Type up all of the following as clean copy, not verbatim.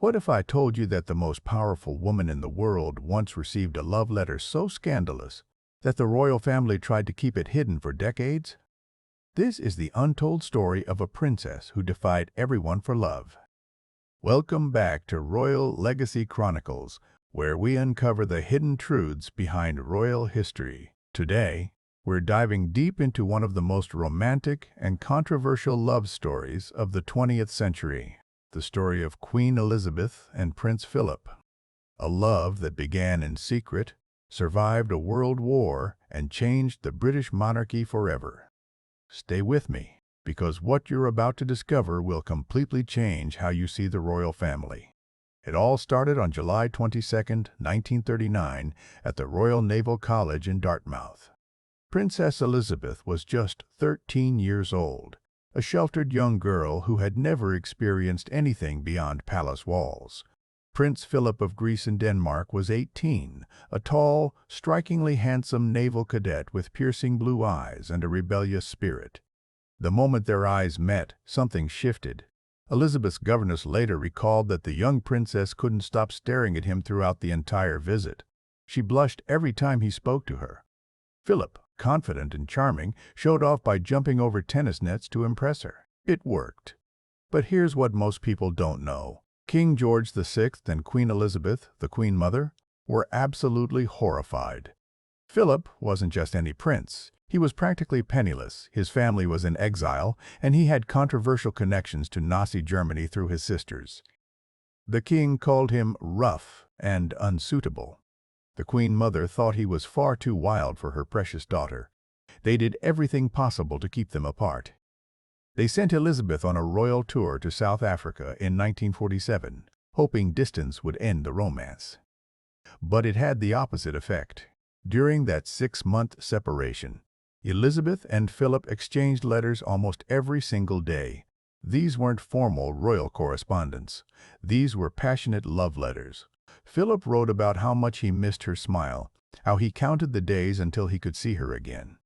What if I told you that the most powerful woman in the world once received a love letter so scandalous that the royal family tried to keep it hidden for decades? This is the untold story of a princess who defied everyone for love. Welcome back to Royal Legacy Chronicles, where we uncover the hidden truths behind royal history. Today, we're diving deep into one of the most romantic and controversial love stories of the 20th century. The story of Queen Elizabeth and Prince Philip. A love that began in secret, survived a world war, and changed the British monarchy forever. Stay with me, because what you're about to discover will completely change how you see the royal family. It all started on July 22, 1939, at the Royal Naval College in Dartmouth. Princess Elizabeth was just 13 years old, a sheltered young girl who had never experienced anything beyond palace walls. Prince Philip of Greece and Denmark was 18, a tall, strikingly handsome naval cadet with piercing blue eyes and a rebellious spirit. The moment their eyes met, something shifted. Elizabeth's governess later recalled that the young princess couldn't stop staring at him throughout the entire visit. She blushed every time he spoke to her. Philip, confident and charming, showed off by jumping over tennis nets to impress her. It worked. But here's what most people don't know. King George VI and Queen Elizabeth, the Queen Mother, were absolutely horrified. Philip wasn't just any prince. He was practically penniless, his family was in exile, and he had controversial connections to Nazi Germany through his sisters. The king called him rough and unsuitable. The Queen Mother thought he was far too wild for her precious daughter. They did everything possible to keep them apart. They sent Elizabeth on a royal tour to South Africa in 1947, hoping distance would end the romance. But it had the opposite effect. During that 6-month separation, Elizabeth and Philip exchanged letters almost every single day. These weren't formal royal correspondence. These were passionate love letters. Philip wrote about how much he missed her smile, how he counted the days until he could see her again.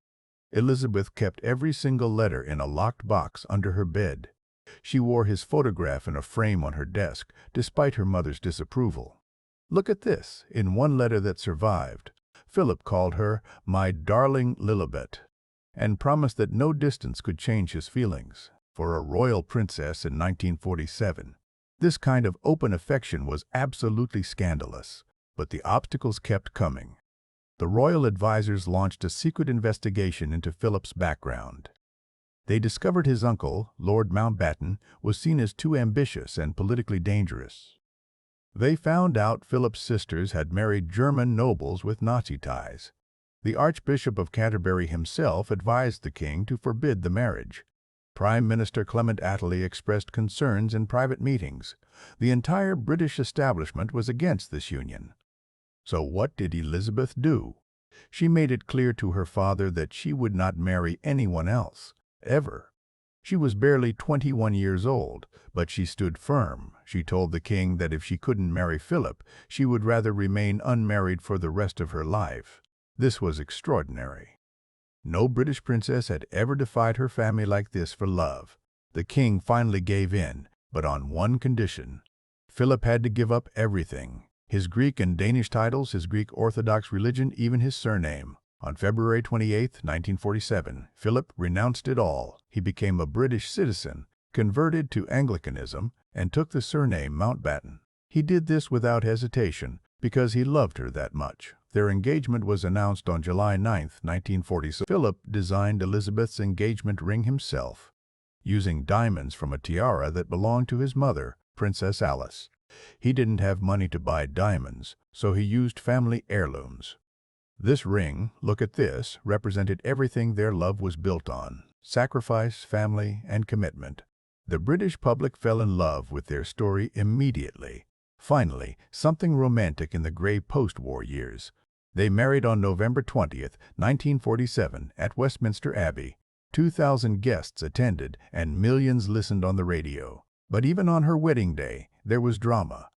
Elizabeth kept every single letter in a locked box under her bed. She wore his photograph in a frame on her desk, despite her mother's disapproval. Look at this. In one letter that survived, Philip called her "my darling Lilibet," and promised that no distance could change his feelings. For a royal princess in 1947, this kind of open affection was absolutely scandalous. But the obstacles kept coming. The royal advisors launched a secret investigation into Philip's background. They discovered his uncle, Lord Mountbatten, was seen as too ambitious and politically dangerous. They found out Philip's sisters had married German nobles with Nazi ties. The Archbishop of Canterbury himself advised the king to forbid the marriage. Prime Minister Clement Attlee expressed concerns in private meetings. The entire British establishment was against this union. So what did Elizabeth do? She made it clear to her father that she would not marry anyone else, ever. She was barely 21 years old, but she stood firm. She told the king that if she couldn't marry Philip, she would rather remain unmarried for the rest of her life. This was extraordinary. No British princess had ever defied her family like this for love. The king finally gave in, but on one condition. Philip had to give up everything. His Greek and Danish titles, his Greek Orthodox religion, even his surname. On February 28, 1947, Philip renounced it all. He became a British citizen, converted to Anglicanism, and took the surname Mountbatten. He did this without hesitation, because he loved her that much. Their engagement was announced on July 9, 1947. Philip designed Elizabeth's engagement ring himself, using diamonds from a tiara that belonged to his mother, Princess Alice. He didn't have money to buy diamonds, so he used family heirlooms. This ring, look at this, represented everything their love was built on: sacrifice, family, and commitment. The British public fell in love with their story immediately. Finally, something romantic in the gray post-war years. They married on November 20, 1947, at Westminster Abbey. 2,000 guests attended, and millions listened on the radio. But even on her wedding day, there was drama.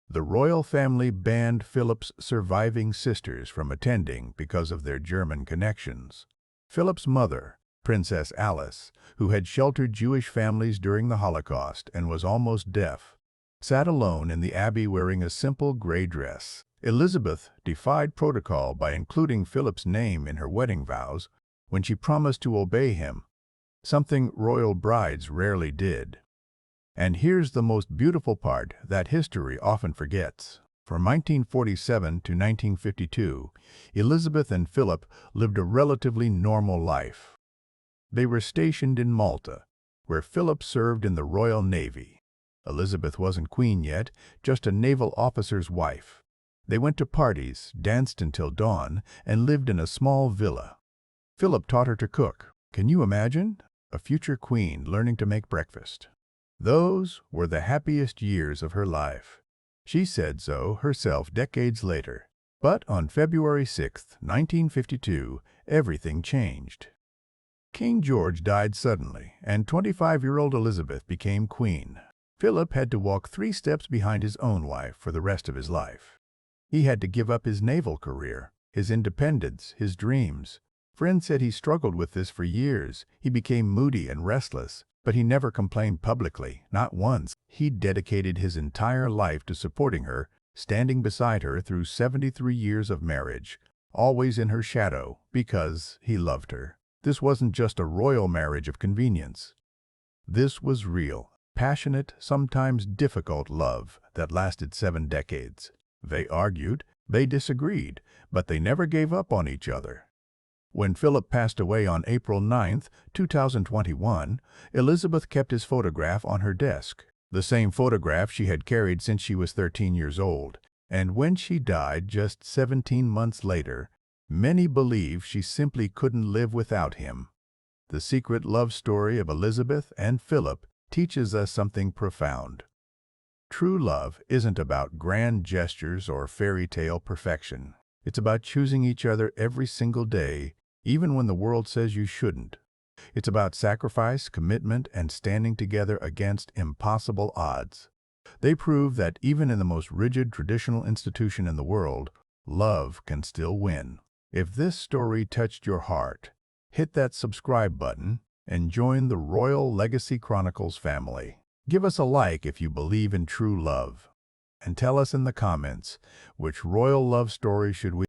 The royal family banned Philip's surviving sisters from attending because of their German connections. Philip's mother, Princess Alice, who had sheltered Jewish families during the Holocaust and was almost deaf, sat alone in the abbey wearing a simple gray dress. Elizabeth defied protocol by including Philip's name in her wedding vows when she promised to obey him, something royal brides rarely did. And here's the most beautiful part that history often forgets. From 1947 to 1952, Elizabeth and Philip lived a relatively normal life. They were stationed in Malta, where Philip served in the Royal Navy. Elizabeth wasn't queen yet, just a naval officer's wife. They went to parties, danced until dawn, and lived in a small villa. Philip taught her to cook. Can you imagine? A future queen learning to make breakfast. Those were the happiest years of her life. She said so herself decades later. But on February 6, 1952, everything changed. King George died suddenly, and 25-year-old Elizabeth became queen. Philip had to walk 3 steps behind his own wife for the rest of his life. He had to give up his naval career, his independence, his dreams. Friends said he struggled with this for years. He became moody and restless, but he never complained publicly, not once. He dedicated his entire life to supporting her, standing beside her through 73 years of marriage, always in her shadow, because he loved her. This wasn't just a royal marriage of convenience. This was real, passionate, sometimes difficult love that lasted 7 decades. They argued, they disagreed, but they never gave up on each other. When Philip passed away on April 9, 2021, Elizabeth kept his photograph on her desk, the same photograph she had carried since she was 13 years old. And when she died just 17 months later, many believe she simply couldn't live without him. The secret love story of Elizabeth and Philip teaches us something profound. True love isn't about grand gestures or fairy tale perfection. It's about choosing each other every single day, even when the world says you shouldn't. It's about sacrifice, commitment, and standing together against impossible odds. They prove that even in the most rigid traditional institution in the world, love can still win. If this story touched your heart, hit that subscribe button and join the Royal Legacy Chronicles family. Give us a like if you believe in true love. And tell us in the comments, which royal love story should we